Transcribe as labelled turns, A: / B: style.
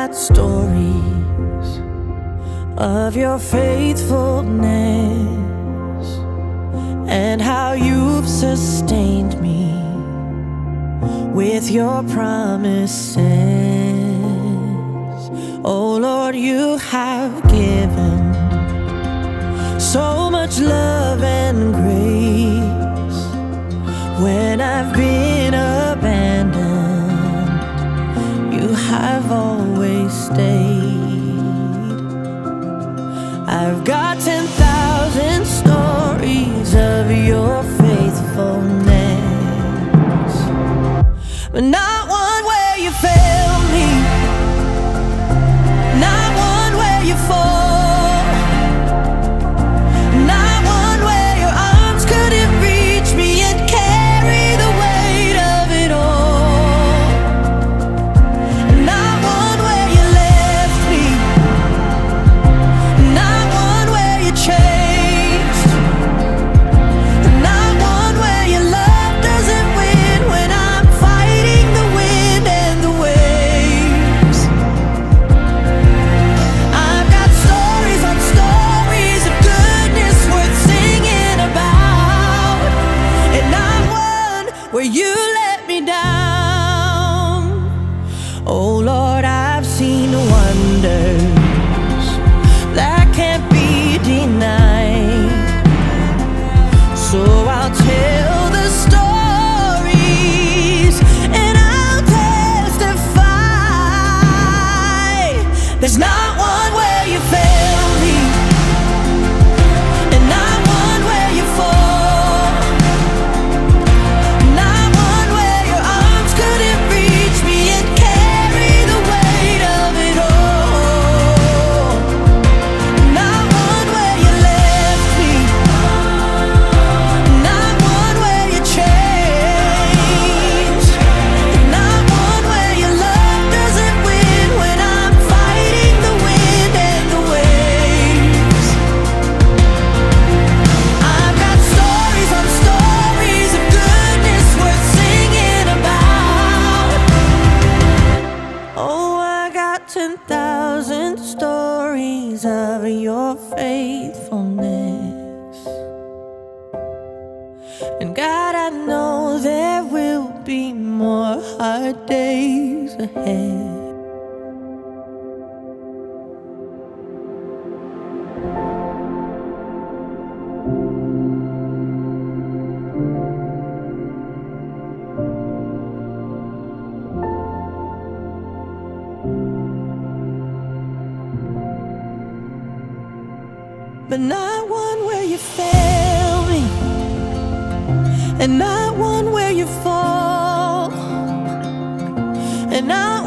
A: got stories of your faithfulness and how you've sustained me with your promises. Oh Lord, you have given so much love and grace. When I've been abandoned, you have always stayed. I've got 10,000 stories of your faithfulness, but not one where you failed me, not one where you fall, not one where your arms couldn't reach me and carry the weight of it all, not one where you left me, not one where you changed, not one where your love doesn't win when I'm fighting the wind and the waves. I've got stories on stories of goodness worth singing about, and not one where you let me down. Oh Lord, I've seen wonders that can't be denied, so I'll tell the stories and I'll testify. There's not one where you fail me, and not one where you fall, not one where your arms couldn't reach me and carry the weight of it all, not one where you left me, not one where you changed, not one where your love doesn't win when I'm fighting the wind and the waves. I've got stories on stories of goodness worth singing about. Oh, I got 10,000 stories of your faithfulness. And God, I know there will be more hard days ahead. But not one where you fail me, and not one where you fall, and not